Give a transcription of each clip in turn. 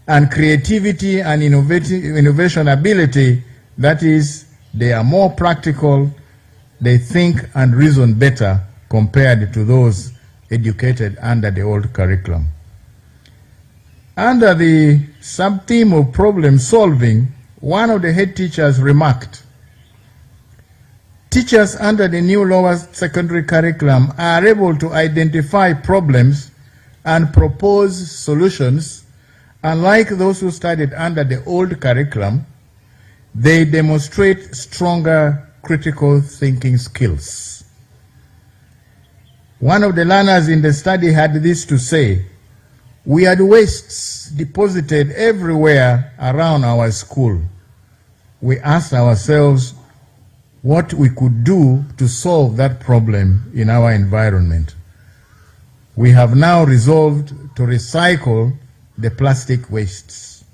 and creativity and innovation ability, that is, they are more practical, they think and reason better compared to those educated under the old curriculum. Under the sub-theme of problem solving, one of the head teachers remarked, teachers under the new lower secondary curriculum are able to identify problems and propose solutions. Unlike those who studied under the old curriculum, they demonstrate stronger critical thinking skills. One of the learners in the study had this to say, we had wastes deposited everywhere around our school. We asked ourselves what we could do to solve that problem in our environment. We have now resolved to recycle the plastic wastes.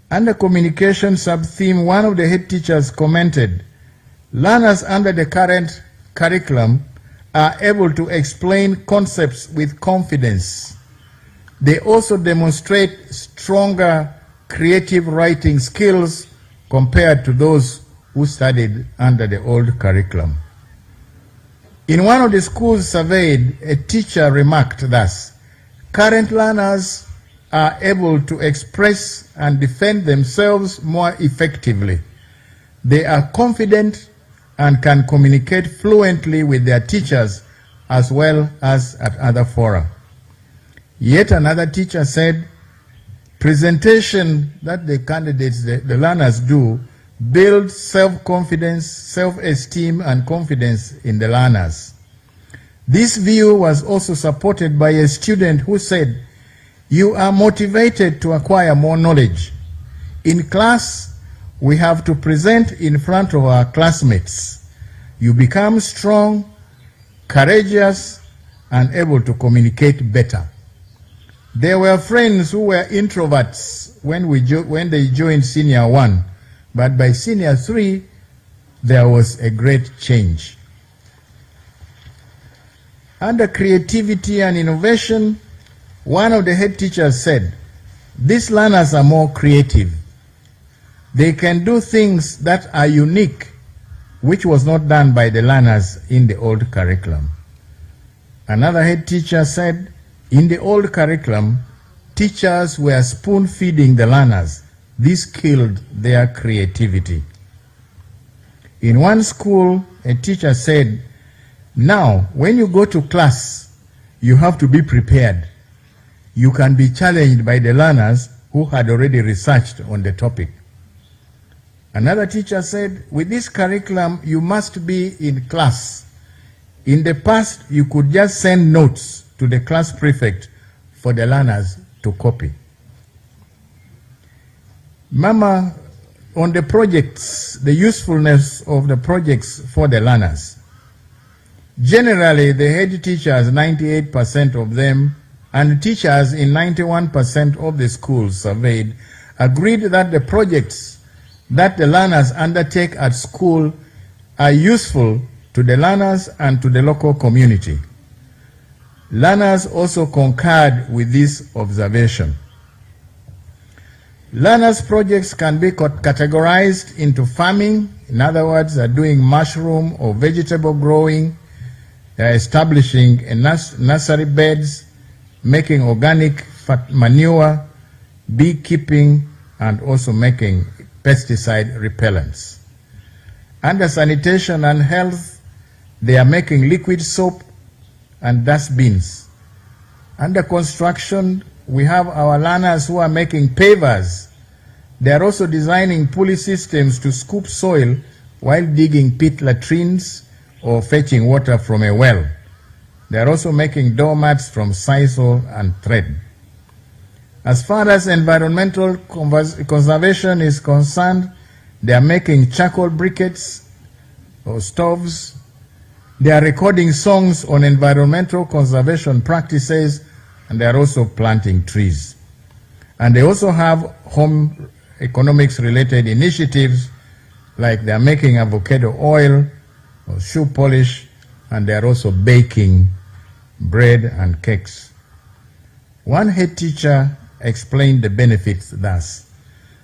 Under communication sub-theme, one of the head teachers commented, learners under the current curriculum are able to explain concepts with confidence. They also demonstrate stronger creative writing skills compared to those who studied under the old curriculum. In one of the schools surveyed, a teacher remarked thus, current learners are able to express and defend themselves more effectively. They are confident and can communicate fluently with their teachers as well as at other fora. Yet another teacher said, presentation that the candidates, the learners do, builds self-confidence, self-esteem, and confidence in the learners. This view was also supported by a student who said, you are motivated to acquire more knowledge. In class, we have to present in front of our classmates. You become strong, courageous, and able to communicate better. There were friends who were introverts when they joined Senior 1, but by Senior 3, there was a great change. Under creativity and innovation, one of the head teachers said, these learners are more creative. They can do things that are unique, which was not done by the learners in the old curriculum. Another head teacher said, in the old curriculum, teachers were spoon-feeding the learners. This killed their creativity. In one school, a teacher said, now, when you go to class, you have to be prepared. You can be challenged by the learners who had already researched on the topic. Another teacher said, with this curriculum, you must be in class. In the past, you could just send notes to the class prefect for the learners to copy. Mama, on the projects, the usefulness of the projects for the learners. Generally, the head teachers, 98% of them, and teachers in 91% of the schools surveyed, agreed that the projects that the learners undertake at school are useful to the learners and to the local community. Learners also concurred with this observation. Learners' projects can be categorized into farming. In other words, they're doing mushroom or vegetable growing. They're establishing a nursery beds, making organic manure, beekeeping, and also making pesticide repellents. Under sanitation and health, they are making liquid soap and dustbins. Under construction, we have our learners who are making pavers. They are also designing pulley systems to scoop soil while digging pit latrines or fetching water from a well. They are also making doormats from sisal and thread. As far as environmental conservation is concerned, they are making charcoal briquettes or stoves. They are recording songs on environmental conservation practices, and they are also planting trees. And they also have home economics related initiatives, like they are making avocado oil or shoe polish, and they are also baking bread and cakes. One head teacher explained the benefits thus.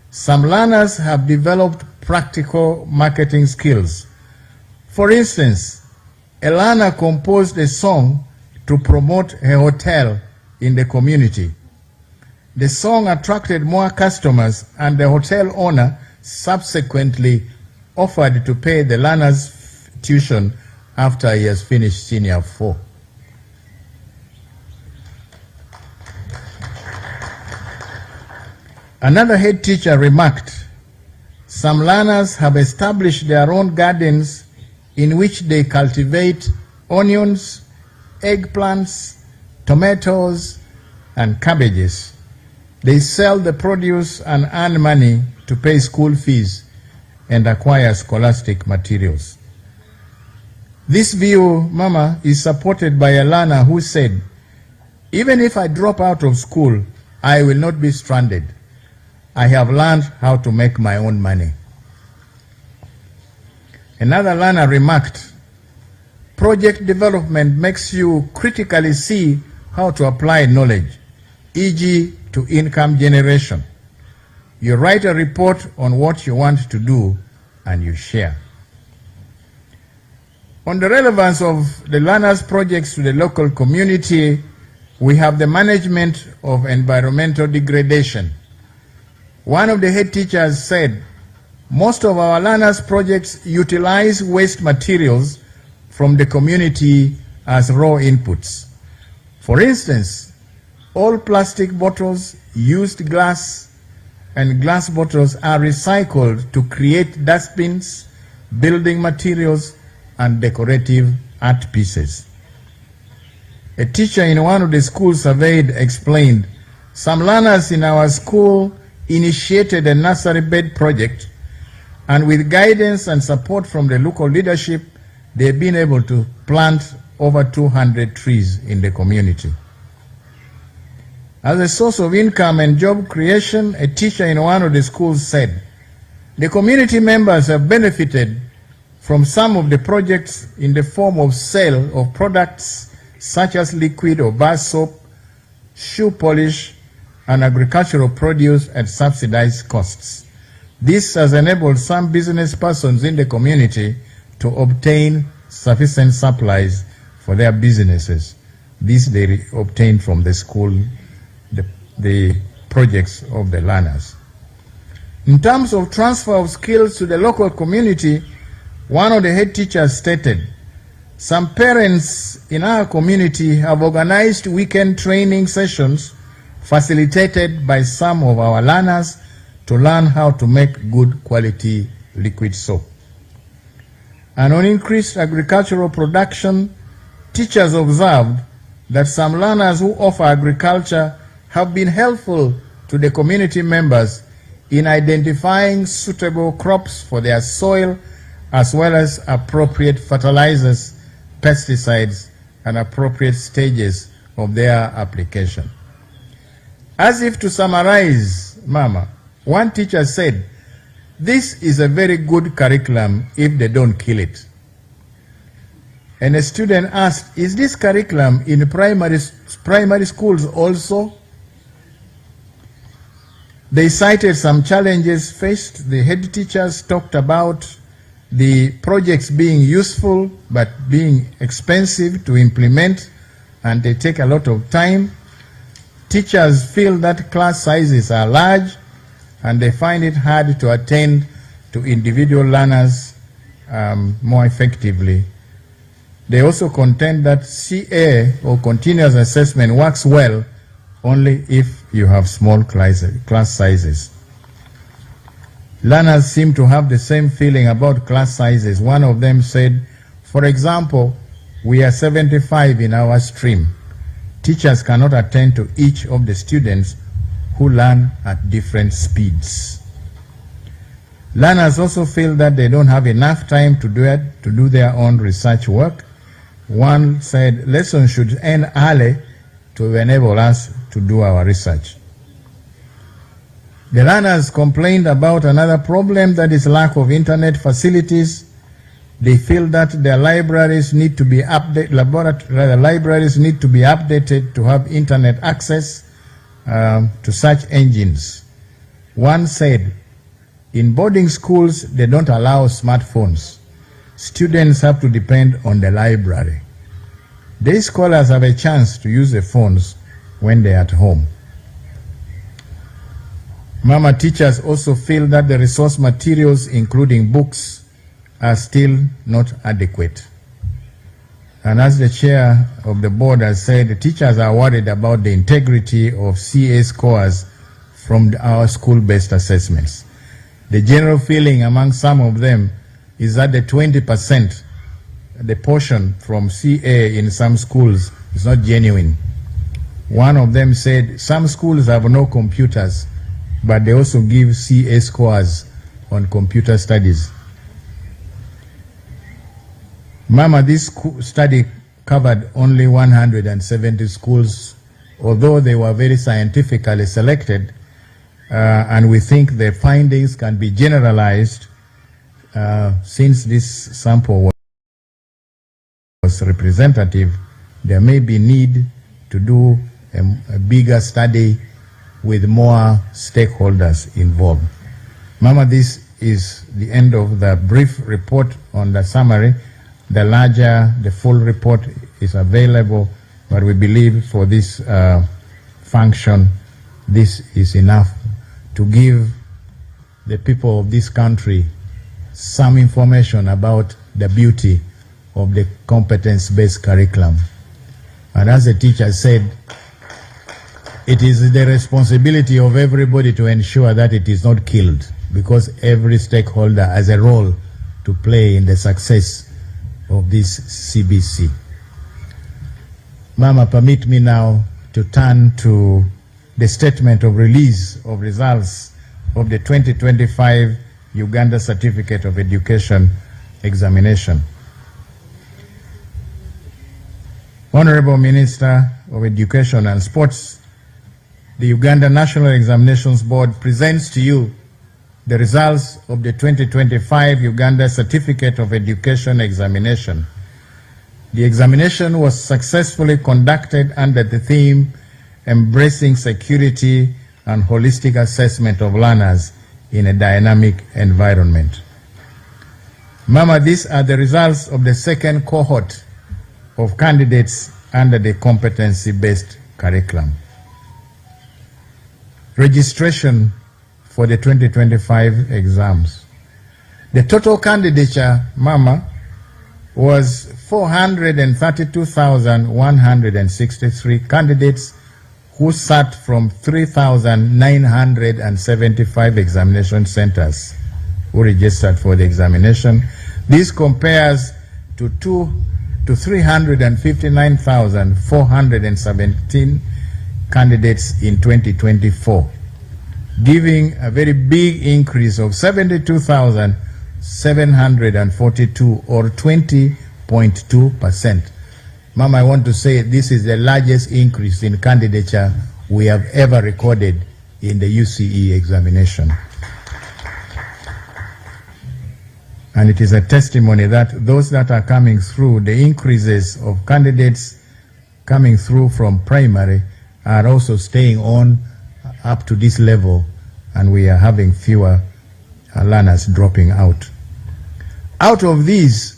Some learners have developed practical marketing skills. For instance, a learner composed a song to promote a hotel in the community. The song attracted more customers, and the hotel owner subsequently offered to pay the learner's tuition after he has finished Senior 4. Another head teacher remarked, some learners have established their own gardens in which they cultivate onions, eggplants, tomatoes, and cabbages. They sell the produce and earn money to pay school fees and acquire scholastic materials. This view, Mama, is supported by a learner who said, even if I drop out of school, I will not be stranded. I have learned how to make my own money. Another learner remarked, project development makes you critically see how to apply knowledge, e.g. to income generation. You write a report on what you want to do and you share. On the relevance of the learners' projects to the local community, we have the management of environmental degradation. One of the head teachers said, most of our learners' projects utilize waste materials from the community as raw inputs. For instance, all plastic bottles, used glass, and glass bottles are recycled to create dustbins, building materials, and decorative art pieces. A teacher in one of the schools surveyed explained, some learners in our school initiated a nursery bed project, and with guidance and support from the local leadership, they've been able to plant over 200 trees in the community. As a source of income and job creation, a teacher in one of the schools said, the community members have benefited from some of the projects in the form of sale of products such as liquid or bar soap, shoe polish, and agricultural produce at subsidized costs. This has enabled some business persons in the community to obtain sufficient supplies for their businesses. This they obtained from the school, the projects of the learners. In terms of transfer of skills to the local community, one of the head teachers stated, some parents in our community have organized weekend training sessions facilitated by some of our learners to learn how to make good quality liquid soap. And on increased agricultural production, teachers observed that some learners who offer agriculture have been helpful to the community members in identifying suitable crops for their soil, as well as appropriate fertilizers, pesticides, and appropriate stages of their application. As if to summarize, Mama, one teacher said, this is a very good curriculum if they don't kill it. And a student asked, is this curriculum in primary schools also? They cited some challenges faced. The head teachers talked about the projects being useful but being expensive to implement, and they take a lot of time. Teachers feel that class sizes are large and they find it hard to attend to individual learners more effectively. They also contend that CA, or continuous assessment, works well only if you have small class sizes. Learners seem to have the same feeling about class sizes. One of them said, for example, we are 75 in our stream. Teachers cannot attend to each of the students who learn at different speeds. Learners also feel that they don't have enough time to do their own research work. One said lessons should end early to enable us to do our research. The learners complained about another problem, that is lack of internet facilities. They feel that their libraries need to be updated to have internet access, to search engines. One said, in boarding schools, they don't allow smartphones. Students have to depend on the library. Day scholars have a chance to use the phones when they're at home. Mama, teachers also feel that the resource materials, including books, are still not adequate. And as the chair of the board has said, the teachers are worried about the integrity of CA scores from our school-based assessments. The general feeling among some of them is that the 20%, the portion from CA in some schools is not genuine. One of them said some schools have no computers, but they also give CA scores on computer studies. Mama, this study covered only 170 schools, although they were very scientifically selected, and we think the findings can be generalized since this sample was representative. There may be need to do a bigger study with more stakeholders involved. Mama, this is the end of the brief report on the summary. The full report is available, but we believe for this function, this is enough to give the people of this country some information about the beauty of the competence-based curriculum. And as the teacher said, it is the responsibility of everybody to ensure that it is not killed, because every stakeholder has a role to play in the success of this CBC. Mama, permit me now to turn to the statement of release of results of the 2025 Uganda Certificate of Education examination. Honorable Minister of Education and Sports, the Uganda National Examinations Board presents to you the results of the 2025 Uganda Certificate of Education examination. The examination was successfully conducted under the theme Embracing Security and Holistic Assessment of Learners in a Dynamic Environment. Mama, these are the results of the second cohort of candidates under the competency-based curriculum. Registration for the 2025 exams. The total candidature, Mama, was 432,163 candidates who sat from 3,975 examination centers who registered for the examination. This compares to 359,417 candidates in 2024. Giving a very big increase of 72,742 or 20.2%. Mama, I want to say this is the largest increase in candidature we have ever recorded in the UCE examination. And it is a testimony that those that are coming through, the increases of candidates coming through from primary are also staying on up to this level, and we are having fewer learners dropping out. Out of these,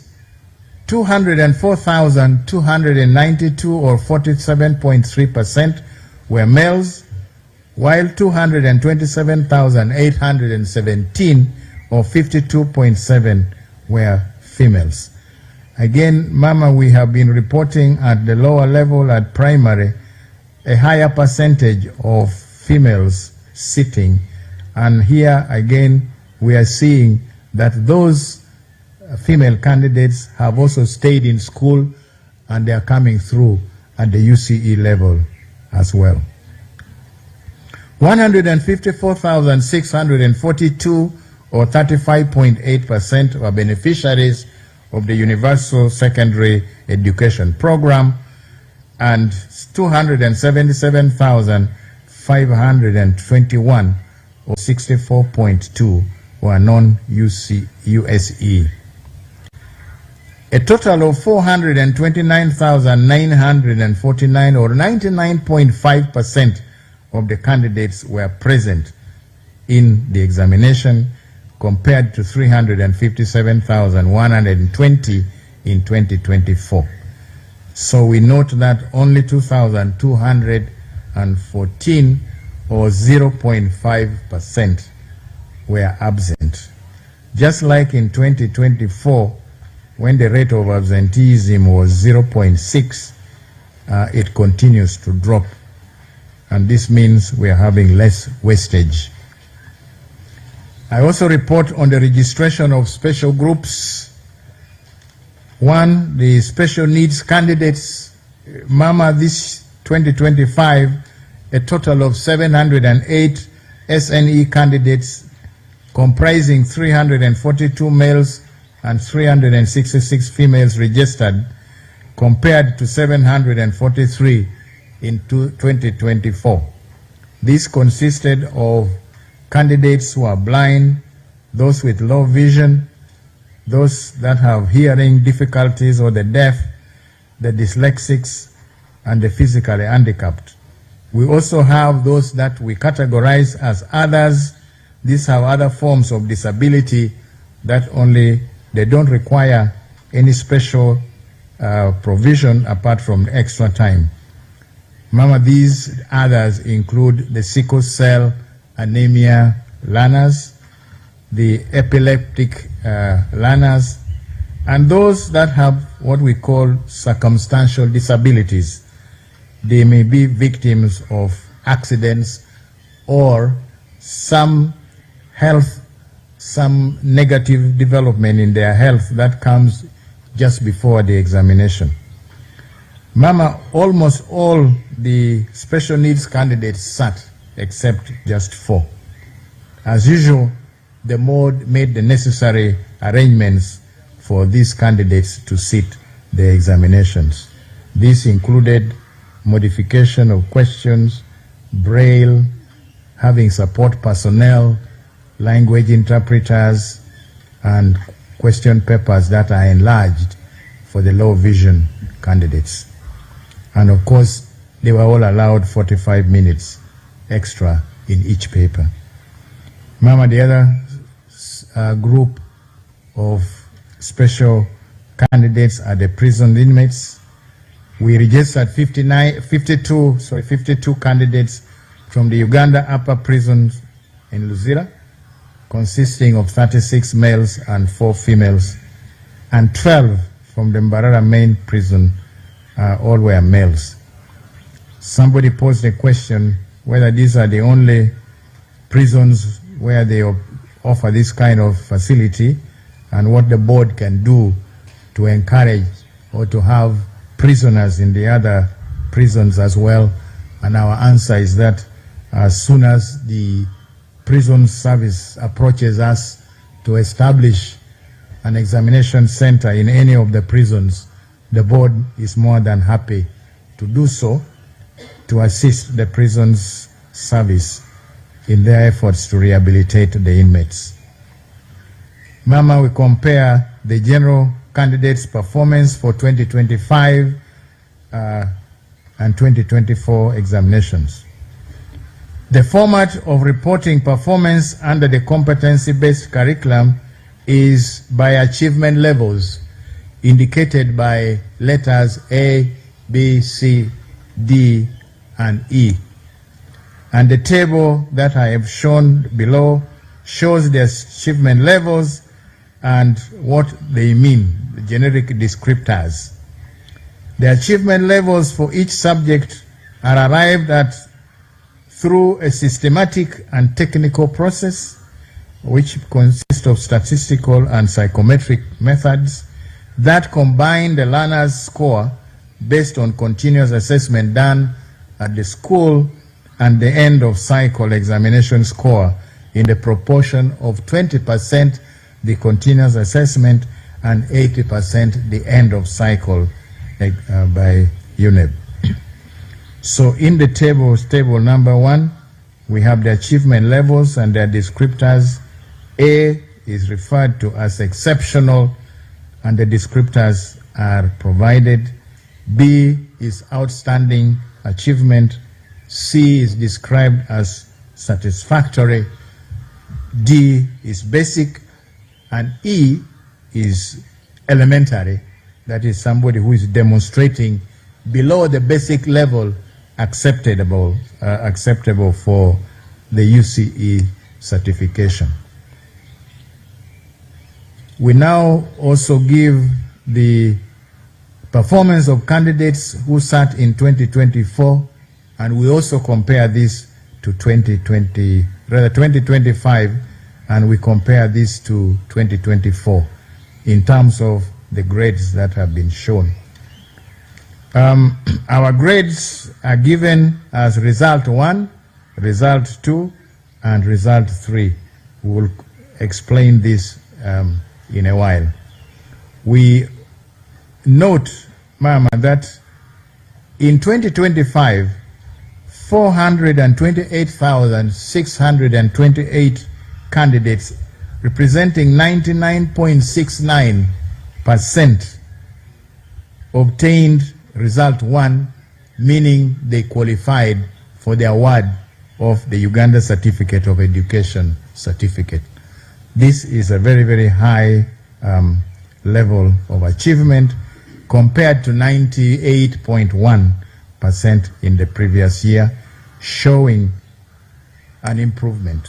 204,292 or 47.3% were males, while 227,817 or 52.7% were females. Again, Mama, we have been reporting at the lower level at primary a higher percentage of females sitting, and here again we are seeing that those female candidates have also stayed in school and they are coming through at the UCE level as well. 154,642 or 35.8% were beneficiaries of the Universal Secondary Education Program, and 277,521 or 64.2% were non-USE. A total of 429,949 or 99.5% of the candidates were present in the examination, compared to 357,120 in 2024. So we note that only 2,214, or 0.5%, were absent. Just like in 2024, when the rate of absenteeism was 0.6, it continues to drop. And this means we are having less wastage. I also report on the registration of special groups. One, the special needs candidates. Mama, this 2025, a total of 708 SNE candidates comprising 342 males and 366 females registered, compared to 743 in 2024. This consisted of candidates who are blind, those with low vision, those that have hearing difficulties or the deaf, the dyslexics, and the physically handicapped. We also have those that we categorize as others. These have other forms of disability that they don't require any special provision apart from extra time. Mama, these others include the sickle cell anemia learners, the epileptic learners, and those that have what we call circumstantial disabilities. They may be victims of accidents or some negative development in their health that comes just before the examination. Mama, almost all the special needs candidates sat, except just 4. As usual, the board made the necessary arrangements for these candidates to sit the examinations. This included modification of questions, braille, having support personnel, language interpreters, and question papers that are enlarged for the low vision candidates. And of course, they were all allowed 45 minutes extra in each paper. Mama, the other group of special candidates are the prison inmates. We registered 52 candidates from the Uganda upper prisons in Luzira, consisting of 36 males and 4 females, and 12 from the Mbarara main prison, all were males. Somebody posed a question whether these are the only prisons where they offer this kind of facility, and what the board can do to encourage or to have prisoners in the other prisons as well. And our answer is that as soon as the prison service approaches us to establish an examination center in any of the prisons, the board is more than happy to do so, to assist the prisons service in their efforts to rehabilitate the inmates. Mama, we compare the general candidates' performance for 2025 and 2024 examinations. The format of reporting performance under the competency-based curriculum is by achievement levels, indicated by letters A, B, C, D, and E. And the table that I have shown below shows the achievement levels and what they mean, the generic descriptors. The achievement levels for each subject are arrived at through a systematic and technical process, which consists of statistical and psychometric methods that combine the learner's score based on continuous assessment done at the school and the end of cycle examination score in the proportion of 20% the continuous assessment and 80% the end of cycle by UNEB. So in the table number 1, we have the achievement levels and their descriptors. A is referred to as exceptional and the descriptors are provided. B is outstanding achievement. C is described as satisfactory, D is basic, and E is elementary. That is somebody who is demonstrating below the basic level acceptable for the UCE certification. We now also give the performance of candidates who sat in 2024, and we also compare this to 2025, and we compare this to 2024 in terms of the grades that have been shown. Our grades are given as result 1, result 2, and result 3. We will explain this in a while. We note, Mama, that in 2025, 428,628 candidates representing 99.69% obtained result 1, meaning they qualified for the award of the Uganda Certificate of Education certificate. This is a very, very high level of achievement compared to 98.1% in the previous year, showing an improvement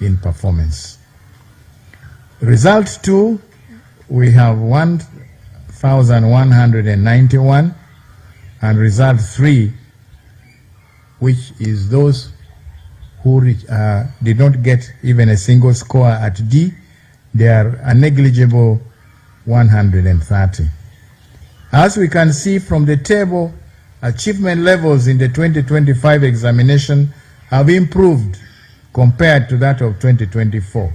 in performance. Result 2, we have 1,191, and result 3, which is those who did not get even a single score at D, they are a negligible 130. As we can see from the table, achievement levels in the 2025 examination have improved compared to that of 2024.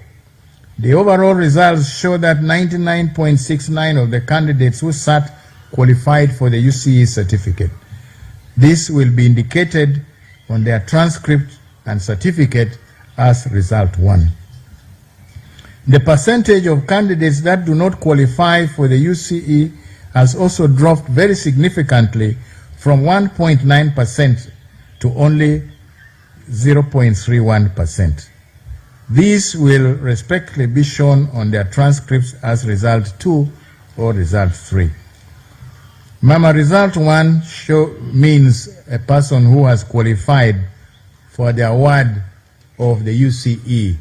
The overall results show that 99.69% of the candidates who sat qualified for the UCE certificate. This will be indicated on their transcript and certificate as result 1. The percentage of candidates that do not qualify for the UCE has also dropped very significantly from 1.9% to only 0.31%. These will respectively be shown on their transcripts as result 2 or result 3. Mama, result 1 means a person who has qualified for the award of the UCE.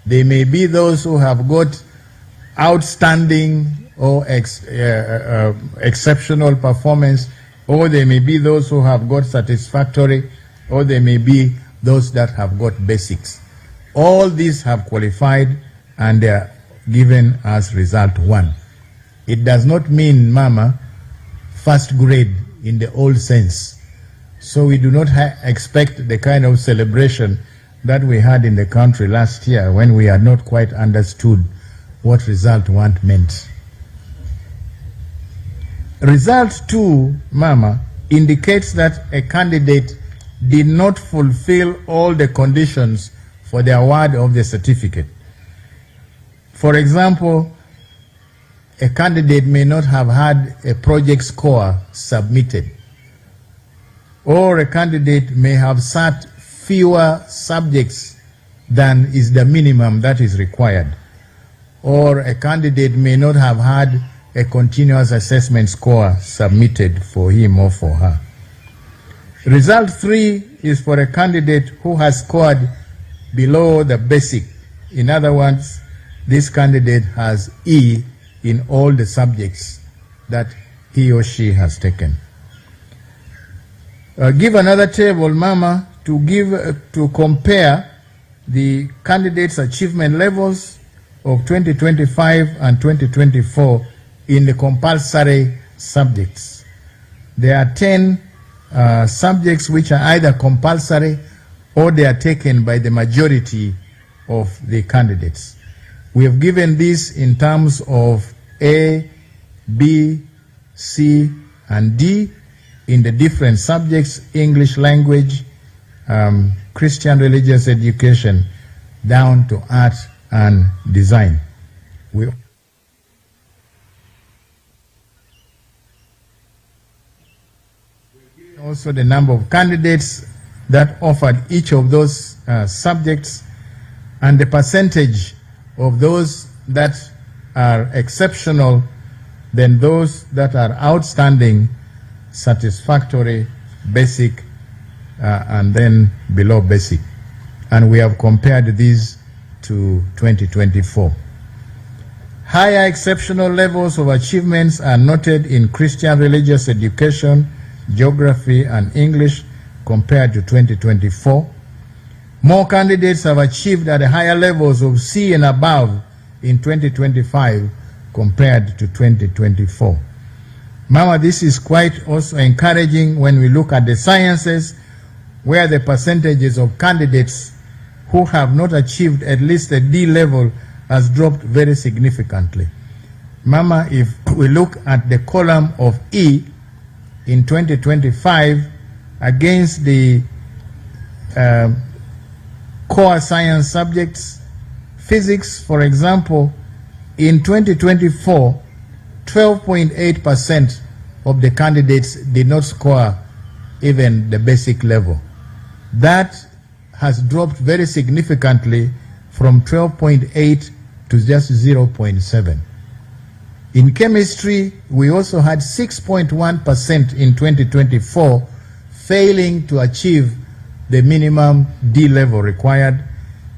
They may be those who have got outstanding or exceptional performance, or they may be those who have got satisfactory, or they may be those that have got basics. All these have qualified and they are given as result 1. It does not mean, Mama, first grade in the old sense. So we do not expect the kind of celebration that we had in the country last year when we had not quite understood what result 1 meant. Result 2, Mama, indicates that a candidate did not fulfill all the conditions for the award of the certificate. For example, a candidate may not have had a project score submitted, or a candidate may have sat fewer subjects than is the minimum that is required, or a candidate may not have had a continuous assessment score submitted for him or for her. Result 3 is for a candidate who has scored below the basic. In other words, this candidate has E in all the subjects that he or she has taken. Give another table, Mama, to compare the candidates' achievement levels of 2025 and 2024 in the compulsory subjects. There are 10 subjects which are either compulsory or they are taken by the majority of the candidates. We have given this in terms of A, B, C, and D in the different subjects: English language, Christian religious education, down to art and design. Also the number of candidates that offered each of those subjects, and the percentage of those that are exceptional, then those that are outstanding, satisfactory, basic, and then below basic. And we have compared these to 2024. Higher exceptional levels of achievements are noted in Christian religious education, geography, and English compared to 2024. More candidates have achieved at higher levels of C and above in 2025 compared to 2024. Mama, this is quite also encouraging when we look at the sciences, where the percentages of candidates who have not achieved at least a D level has dropped very significantly. Mama, if we look at the column of E in 2025 against the core science subjects, physics, for example, in 2024, 12.8% of the candidates did not score even the basic level. That has dropped very significantly from 12.8 to just 0.7. In chemistry, we also had 6.1% in 2024 failing to achieve the minimum D level required,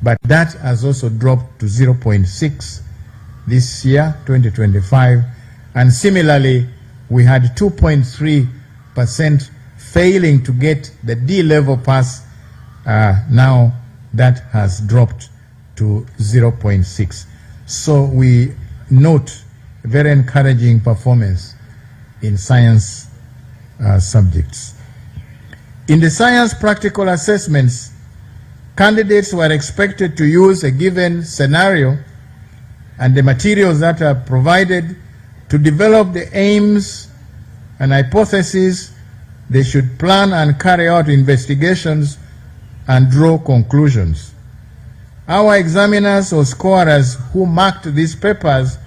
but that has also dropped to 0.6 this year, 2025. And similarly, we had 2.3% failing to get the D level pass. Now that has dropped to 0.6. So we note very encouraging performance in science subjects. In the science practical assessments, candidates were expected to use a given scenario and the materials that are provided to develop the aims and hypotheses. They should plan and carry out investigations and draw conclusions. Our examiners or scorers who marked these papers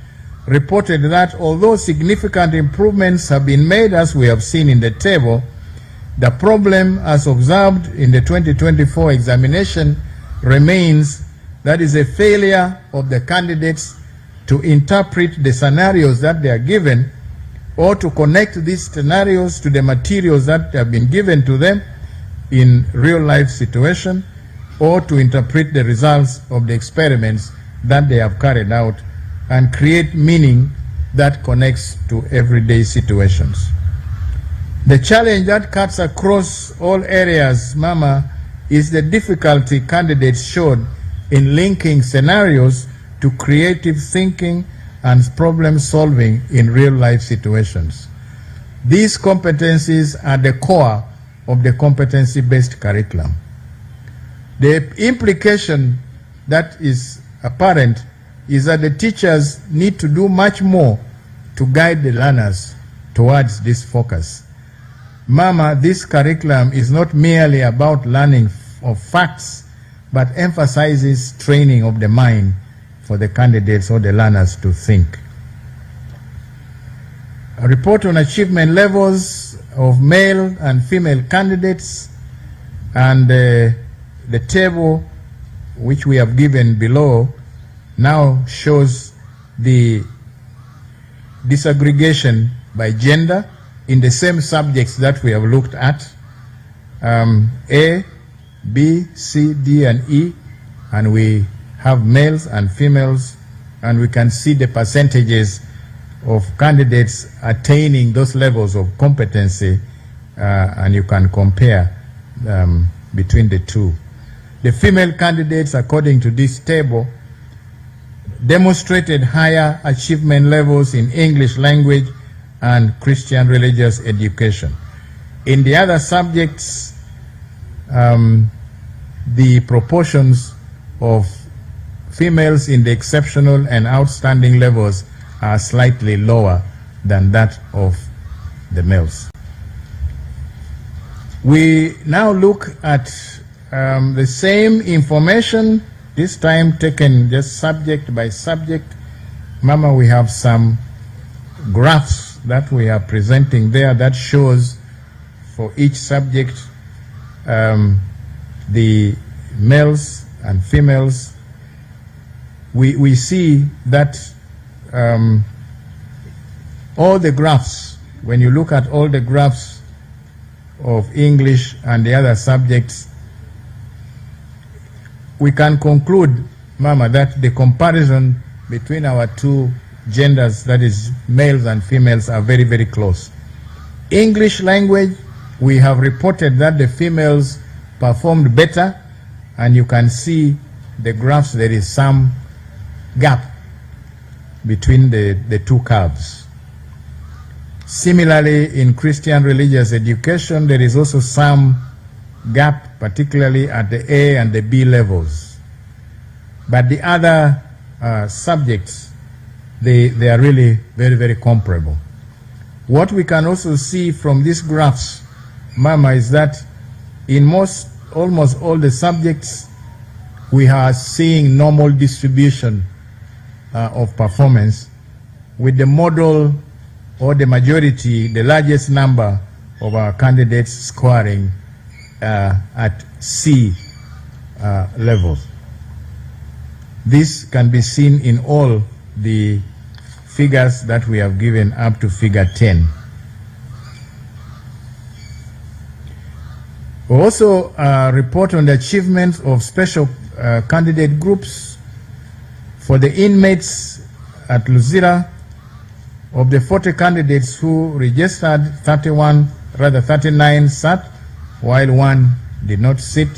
reported that although significant improvements have been made, as we have seen in the table, the problem as observed in the 2024 examination remains. That is a failure of the candidates to interpret the scenarios that they are given or to connect these scenarios to the materials that have been given to them in real-life situation, or to interpret the results of the experiments that they have carried out and create meaning that connects to everyday situations. The challenge that cuts across all areas, Mama, is the difficulty candidates showed in linking scenarios to creative thinking and problem solving in real-life situations. These competencies are the core of the competency-based curriculum. The implication that is apparent is that the teachers need to do much more to guide the learners towards this focus. Mama, this curriculum is not merely about learning of facts, but emphasizes training of the mind for the candidates or the learners to think. A report on achievement levels of male and female candidates, and the table which we have given below now shows the disaggregation by gender in the same subjects that we have looked at, A, B, C, D, and E, and we have males and females, and we can see the percentages of candidates attaining those levels of competency, and you can compare between the two. The female candidates, according to this table, demonstrated higher achievement levels in English language and Christian religious education. In the other subjects, the proportions of females in the exceptional and outstanding levels are slightly lower than that of the males. We now look at the same information, this time taken just subject by subject. Mama, we have some graphs that we are presenting there that shows for each subject the males and females, we see that all the graphs, when you look at all the graphs of English and the other subjects, we can conclude, Mama, that the comparison between our two genders, that is males and females, are very, very close. English language, we have reported that the females performed better, and you can see the graphs, there is some gap between the two curves. Similarly, in Christian religious education, there is also some gap, particularly at the A and the B levels. But the other subjects, they are really very, very comparable. What we can also see from these graphs, Mama, is that in almost all the subjects, we are seeing normal distribution of performance, with the model or the majority, the largest number of our candidates scoring at C levels. This can be seen in all the figures that we have given up to figure 10. We also report on the achievements of special candidate groups. For the inmates at Luzira, of the 40 candidates who registered, 39 sat, while one did not sit.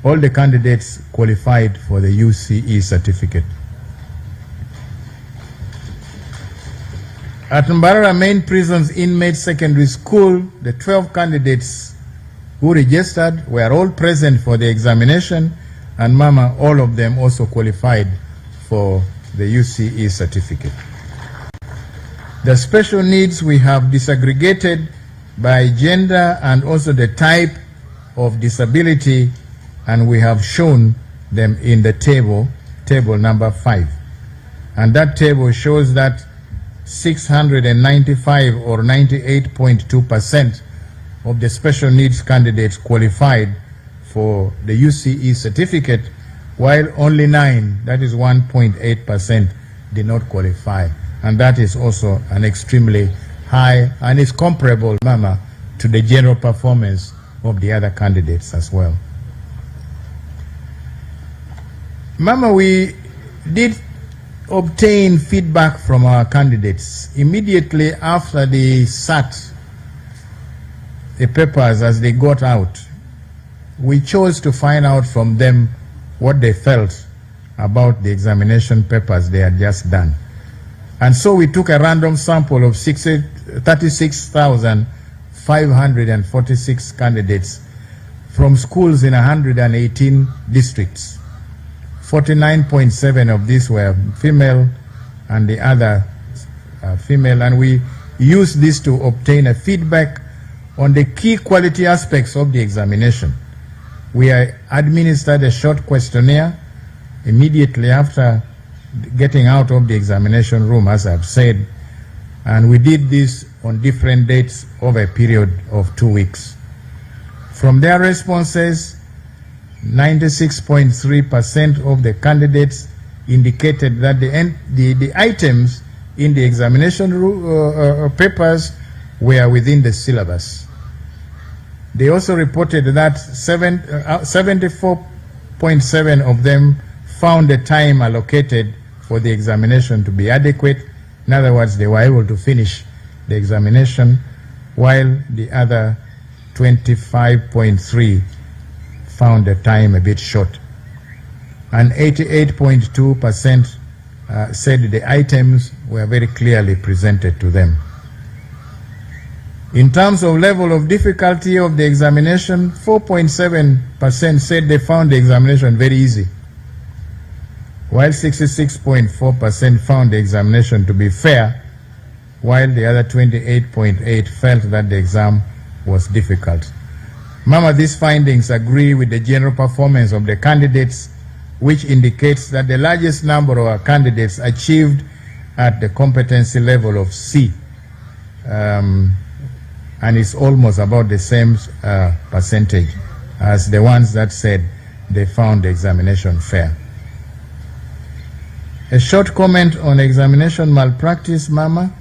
All the candidates qualified for the UCE certificate. At Mbarara Main Prison's Inmate Secondary School, the 12 candidates who registered were all present for the examination, and Mama, all of them also qualified for the UCE certificate. The special needs we have disaggregated by gender and also the type of disability, and we have shown them in the table number 5. And that table shows that 695 or 98.2% of the special needs candidates qualified for the UCE certificate, while only 9, that is 1.8%, did not qualify. And that is also an extremely high, and is comparable, Mama, to the general performance of the other candidates as well. Mama, we did obtain feedback from our candidates immediately after they sat the papers as they got out. We chose to find out from them what they felt about the examination papers they had just done. And so we took a random sample of 36,546 candidates from schools in 118 districts. 49.7 of these were female and the other female, and we used this to obtain a feedback on the key quality aspects of the examination. We administered a short questionnaire immediately after getting out of the examination room, as I've said, and we did this on different dates over a period of 2 weeks. From their responses, 96.3% of the candidates indicated that the items in the examination papers were within the syllabus. They also reported that 74.7% of them found the time allocated for the examination to be adequate. In other words, they were able to finish the examination, while the other 25.3% found the time a bit short. And 88.2% said the items were very clearly presented to them. In terms of level of difficulty of the examination, 4.7% said they found the examination very easy, while 66.4% found the examination to be fair, while the other 28.8% felt that the exam was difficult. Mama, these findings agree with the general performance of the candidates, which indicates that the largest number of our candidates achieved at the competency level of C, and it's almost about the same percentage as the ones that said they found the examination fair. A short comment on examination malpractice, Mama.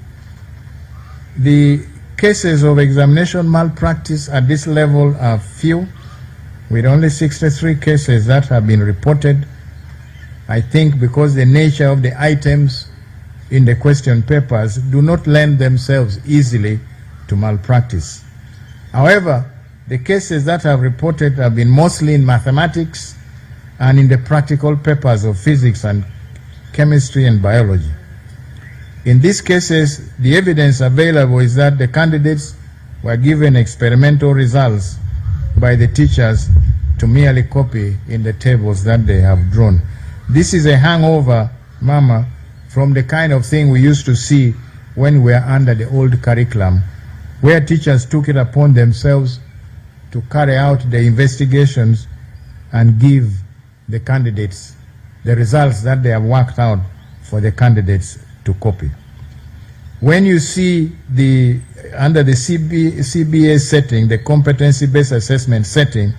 The cases of examination malpractice at this level are few, with only 63 cases that have been reported. I think because the nature of the items in the question papers do not lend themselves easily to malpractice. However, the cases that have reported have been mostly in mathematics and in the practical papers of physics and chemistry and biology. In these cases, the evidence available is that the candidates were given experimental results by the teachers to merely copy in the tables that they have drawn. This is a hangover, Mama, from the kind of thing we used to see when we were under the old curriculum, where teachers took it upon themselves to carry out the investigations and give the candidates the results that they have worked out for the candidates to copy. When you see under the CBA setting, the competency-based assessment setting,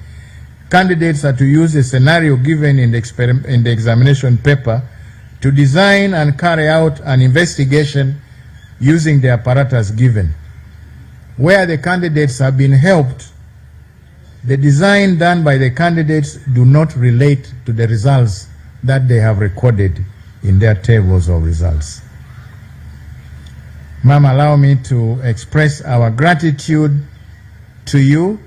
candidates are to use a scenario given in the examination paper to design and carry out an investigation using the apparatus given. Where the candidates have been helped, the design done by the candidates do not relate to the results that they have recorded in their tables of results. Ma'am, allow me to express our gratitude to you.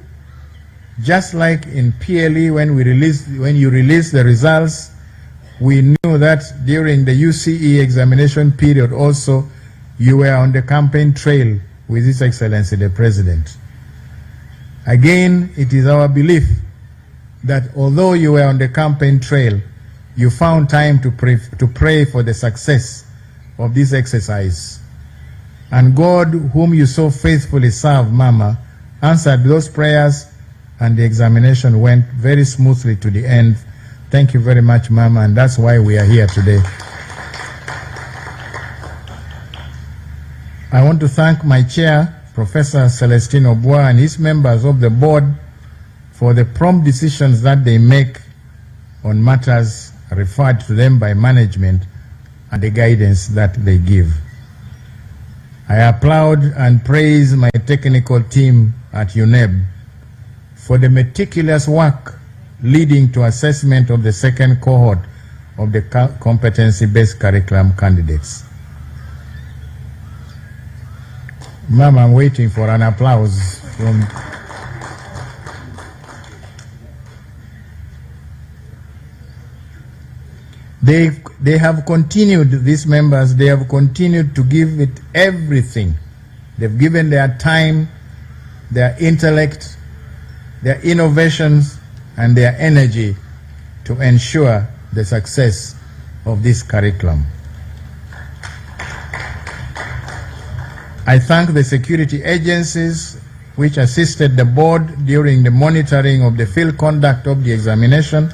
Just like in PLE, when you released the results, we knew that during the UCE examination period also, you were on the campaign trail with His Excellency the President. Again, it is our belief that although you were on the campaign trail, you found time to pray for the success of this exercise. And God, whom you so faithfully serve, Mama, answered those prayers, and the examination went very smoothly to the end. Thank you very much, Mama, and that's why we are here today. I want to thank my chair, Professor Celestino Bois, and his members of the board for the prompt decisions that they make on matters referred to them by management and the guidance that they give. I applaud and praise my technical team at UNEB for the meticulous work leading to assessment of the second cohort of the competency-based curriculum candidates. Ma'am, I'm waiting for an applause from... They have continued, these members, they have continued to give it everything. They've given their time, their intellect, their innovations, and their energy to ensure the success of this curriculum. I thank the security agencies which assisted the board during the monitoring of the field conduct of the examination,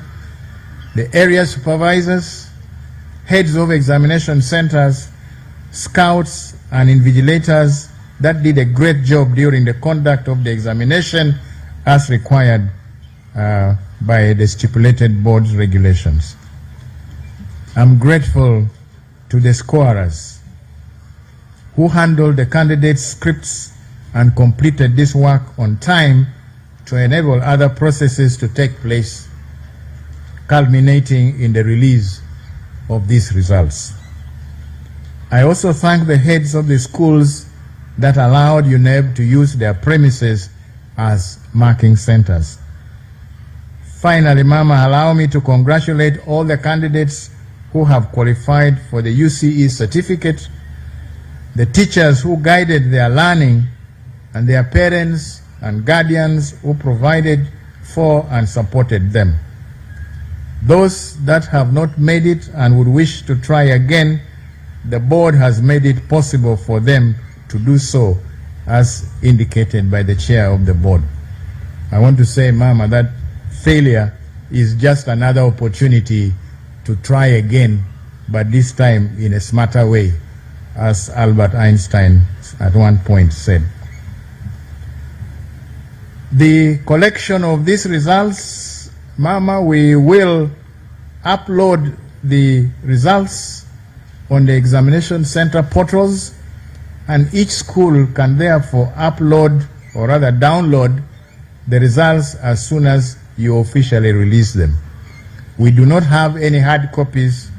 the area supervisors, heads of examination centers, scouts, and invigilators that did a great job during the conduct of the examination as required by the stipulated board's regulations. I'm grateful to the scorers who handled the candidates' scripts and completed this work on time to enable other processes to take place, culminating in the release of these results. I also thank the heads of the schools that allowed UNEB to use their premises as marking centers. Finally, Mama, allow me to congratulate all the candidates who have qualified for the UCE certificate, the teachers who guided their learning, and their parents and guardians who provided for and supported them. Those that have not made it and would wish to try again, the board has made it possible for them to do so, as indicated by the chair of the board. I want to say, Mama, that failure is just another opportunity to try again, but this time in a smarter way, as Albert Einstein at one point said. The collection of these results, Mama, we will upload the results on the examination center portals, and each school can therefore upload or rather download the results as soon as you officially release them. We do not have any hard copies,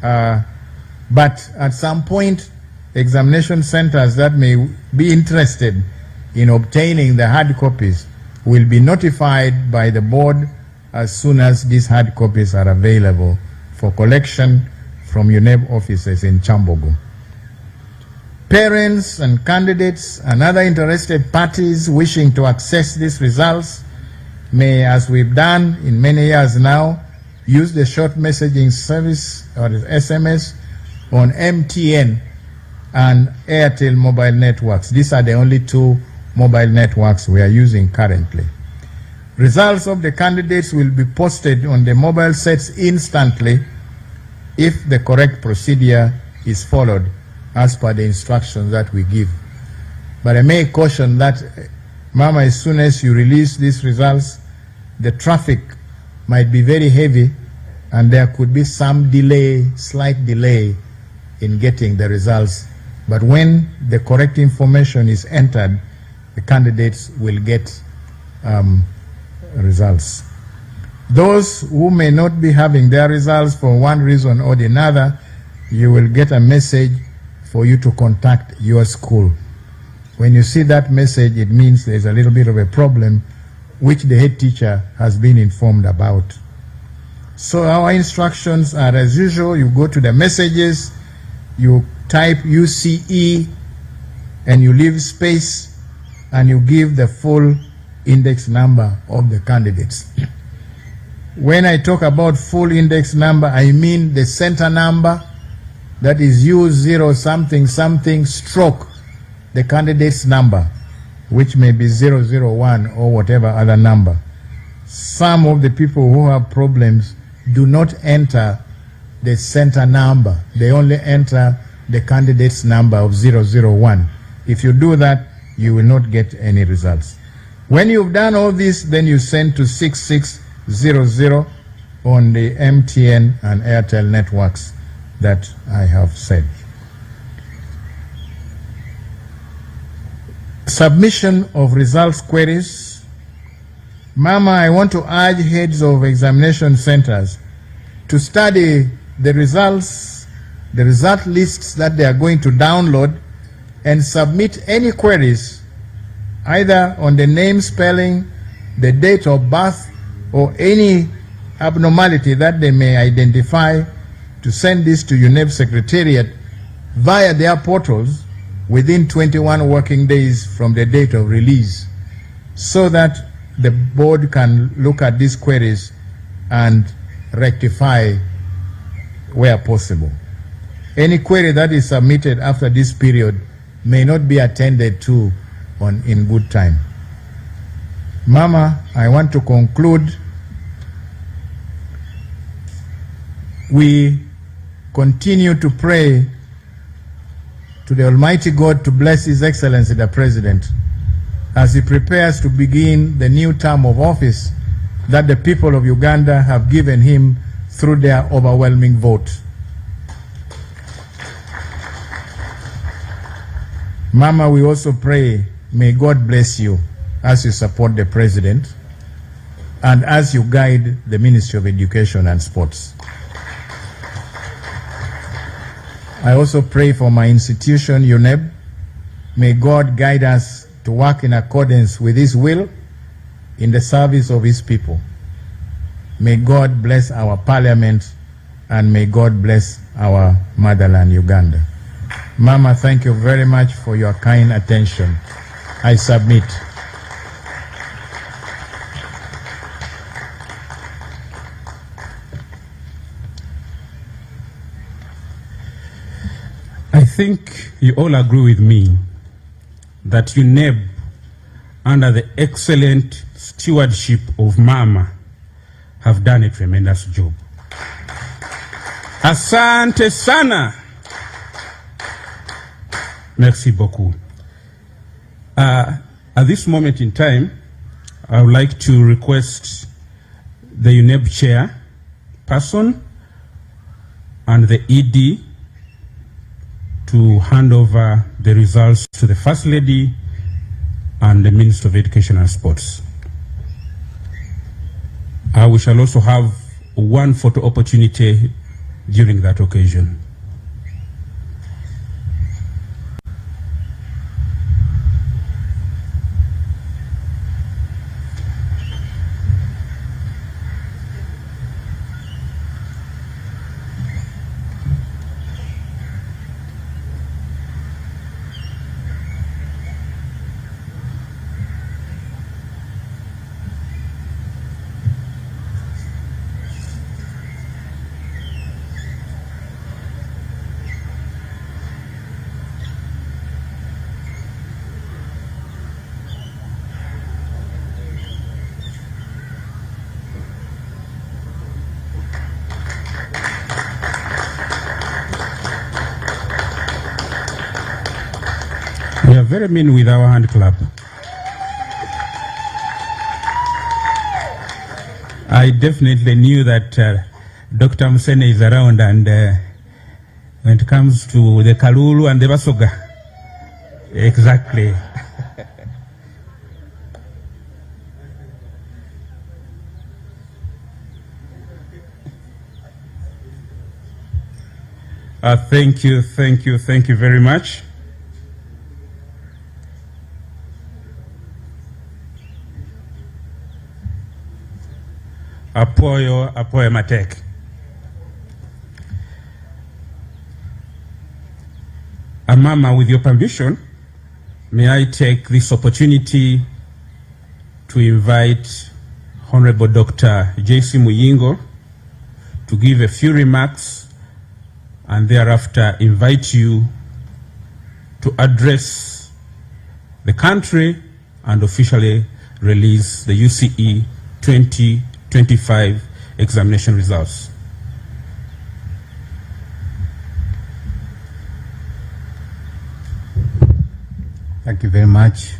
but at some point, examination centers that may be interested in obtaining the hard copies will be notified by the board as soon as these hard copies are available for collection from UNEB offices in Chambogo. Parents and candidates and other interested parties wishing to access these results may, as we've done in many years now, use the short messaging service or the SMS on MTN and Airtel mobile networks. These are the only two mobile networks we are using currently. Results of the candidates will be posted on the mobile sets instantly if the correct procedure is followed as per the instructions that we give. But I may caution that, Mama, as soon as you release these results, the traffic might be very heavy and there could be some delay, slight delay in getting the results. But when the correct information is entered, the candidates will get results. Those who may not be having their results for one reason or another, you will get a message for you to contact your school. When you see that message, it means there's a little bit of a problem which the head teacher has been informed about. So our instructions are as usual. You go to the messages, you type UCE, and you leave space, and you give the full index number of the candidates. When I talk about full index number, I mean the center number, that is U0 something something stroke the candidate's number, which may be 001 or whatever other number. Some of the people who have problems do not enter the center number. They only enter the candidate's number of 001. If you do that, you will not get any results. When you've done all this, then you send to 6600 on the MTN and Airtel networks that I have said. Submission of results queries. Mama, I want to urge heads of examination centers to study the results, the result lists that they are going to download, and submit any queries either on the name spelling, the date of birth, or any abnormality that they may identify, to send this to UNEB Secretariat via their portals within 21 working days from the date of release, so that the board can look at these queries and rectify where possible. Any query that is submitted after this period may not be attended to in good time. Mama, I want to conclude. We continue to pray to the Almighty God to bless His Excellency the President as he prepares to begin the new term of office that the people of Uganda have given him through their overwhelming vote. Mama, we also pray, may God bless you as you support the President and as you guide the Ministry of Education and Sports. I also pray for my institution, UNEB. May God guide us to work in accordance with His will in the service of His people. May God bless our parliament and may God bless our motherland, Uganda. Mama, thank you very much for your kind attention. I submit. I think you all agree with me that UNEB, under the excellent stewardship of Mama, have done a tremendous job. Asante sana. Merci beaucoup. At this moment in time, I would like to request the UNEB chair person and the ED to hand over the results to the First Lady and the Minister of Education and Sports. We shall also have one photo opportunity during that occasion. We are very mean with our hand clap. I definitely knew that Dr. Musene is around, and when it comes to the Kalulu and the Basoga, exactly. Thank you very much. Apoyo Matek. Mama, with your permission, may I take this opportunity to invite Honorable Dr. J.C. Muyingo to give a few remarks and thereafter invite you to address the country and officially release the UCE 2025 examination results. Thank you very much,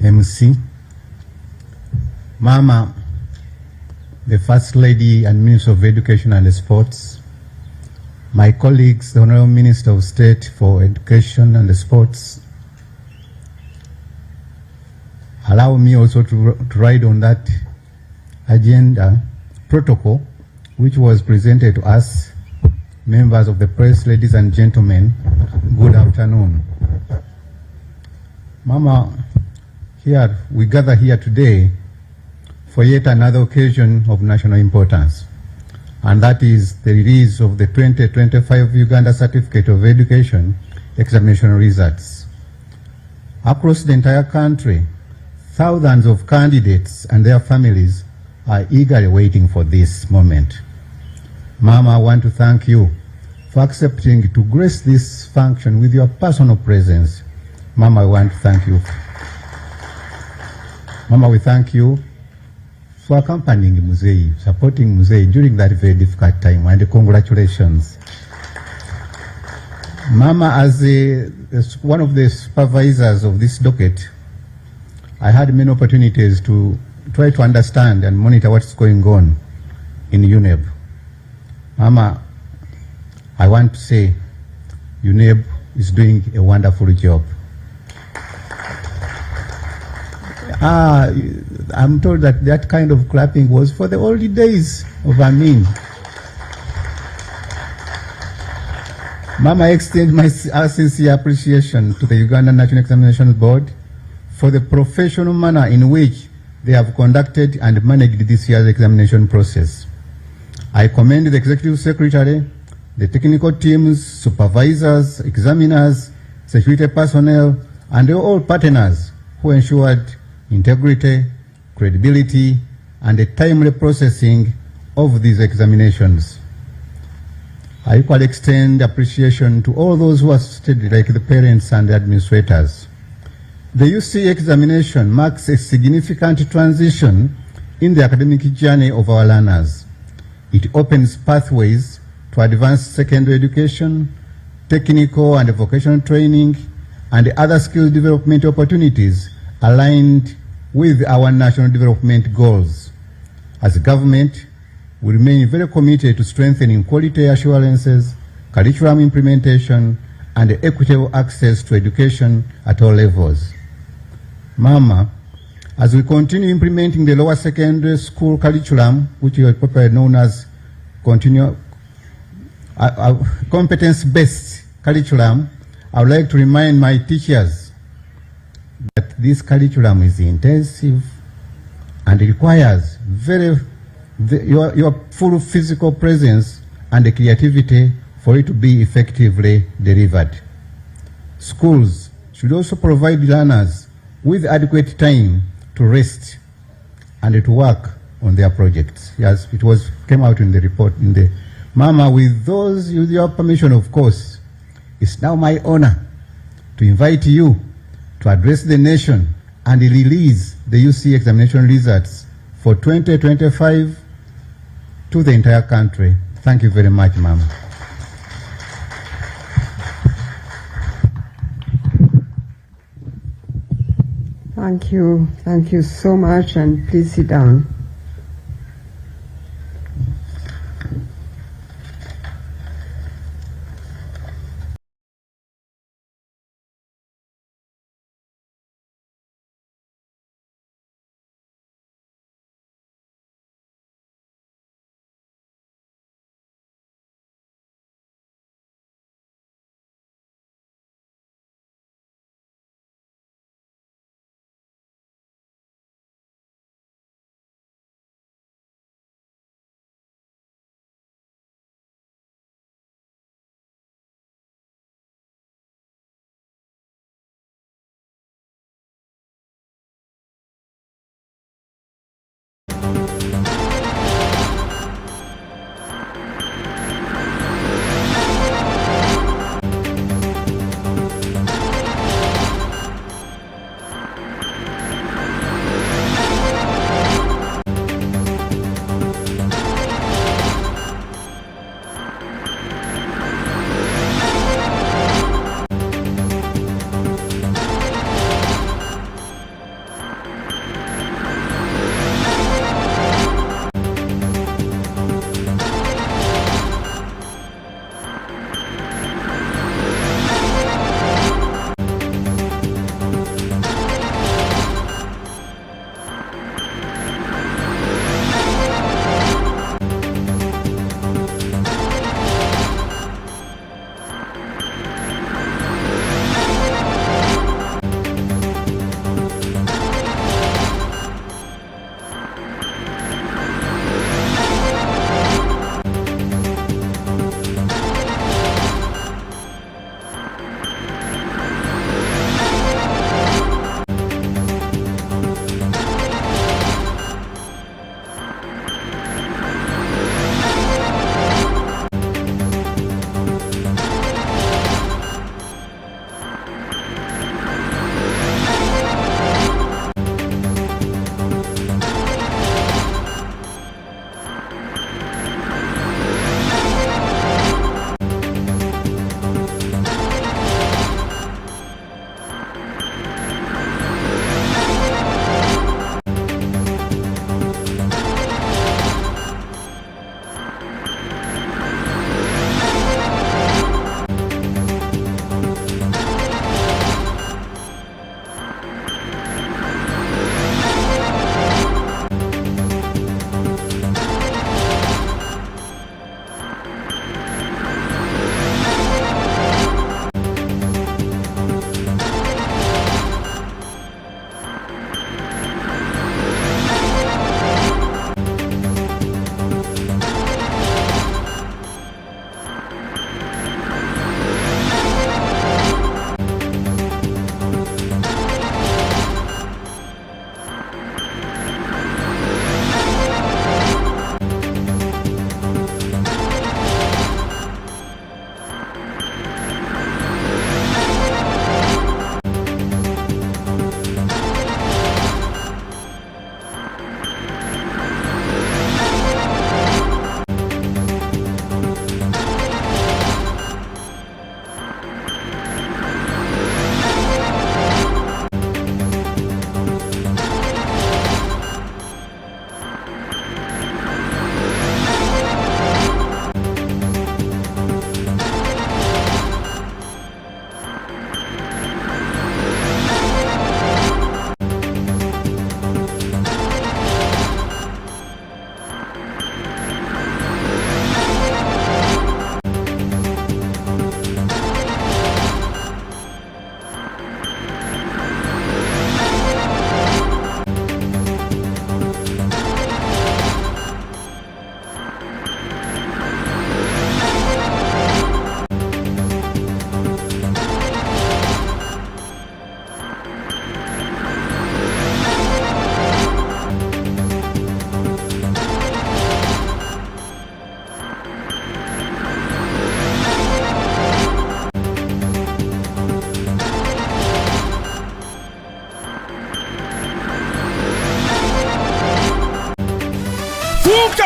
MC. Mama, the First Lady and Minister of Education and Sports, my colleagues, the Honorable Minister of State for Education and Sports, allow me also to ride on that agenda protocol which was presented to us, members of the press, ladies and gentlemen. Good afternoon. Mama, here we gather here today for yet another occasion of national importance, and that is the release of the 2025 Uganda Certificate of Education examination results. Across the entire country, thousands of candidates and their families are eagerly waiting for this moment. Mama, I want to thank you for accepting to grace this function with your personal presence. Mama, I want to thank you. Mama, we thank you for accompanying Muzei, supporting Muzei during that very difficult time, and congratulations. Mama, as one of the supervisors of this docket, I had many opportunities to try to understand and monitor what's going on in UNEB. Mama, I want to say UNEB is doing a wonderful job. I'm told that that kind of clapping was for the old days of Amin. Mama, I extend my sincere appreciation to the Uganda National Examinations Board for the professional manner in which they have conducted and managed this year's examination process. I commend the Executive Secretary, the technical teams, supervisors, examiners, security personnel, and all partners who ensured integrity, credibility, and the timely processing of these examinations. I equally extend appreciation to all those who assisted, like the parents and the administrators. The UCE examination marks a significant transition in the academic journey of our learners. It opens pathways to advanced secondary education, technical and vocational training, and other skill development opportunities aligned with our national development goals. As a government, we remain very committed to strengthening quality assurances, curriculum implementation, and equitable access to education at all levels. Mama, as we continue implementing the lower secondary school curriculum, which is popularly known as competence-based curriculum, I would like to remind my teachers that this curriculum is intensive and requires your full physical presence and the creativity for it to be effectively delivered. Schools should also provide learners with adequate time to rest and to work on their projects. Yes, it came out in the report. Mama, with your permission, of course, it's now my honor to invite you to address the nation and release the UC examination results for 2025 to the entire country. Thank you very much, Mama. Thank you so much, and please sit down.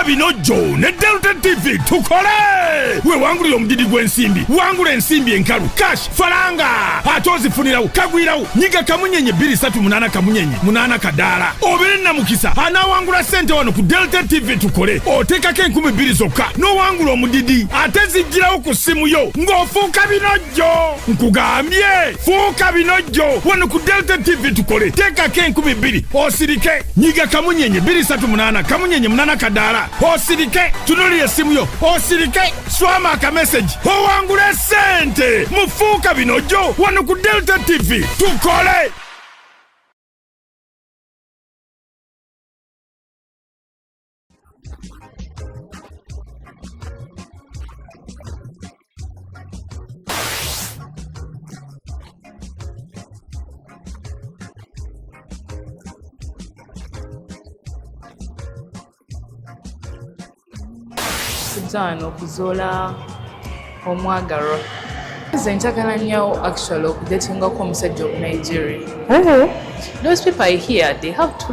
binojjo ne Delta TV tukole wewangulire omudidi gw'ensimbi wangula ensimbi enkalu cash faranga ate ozifunirawo kagwirawo nyiga kamunyenye 238 kamunyenye 8 kadaala obere namukisa anawangula sente wano ku Delta TV tukole oteekako 2000 zokka n'owangula omudidi ate zijjirawo ku simu yo ng'ofuuka binojjo nkugambye fuuka binojjo wano ku Delta TV tukole teekako 2000 osirike nyiga kamunyenye 238 kamunyenye 8 kadaala osirike tunulira essimu yo osirike swama akameseji owangule sente mufuuka binojjo wano ku Delta TV tukole. Zano kuzola omwagalwa nze njagala nnyo actually okudatinga ko omusajja of Nigeria. Those people are here, they have to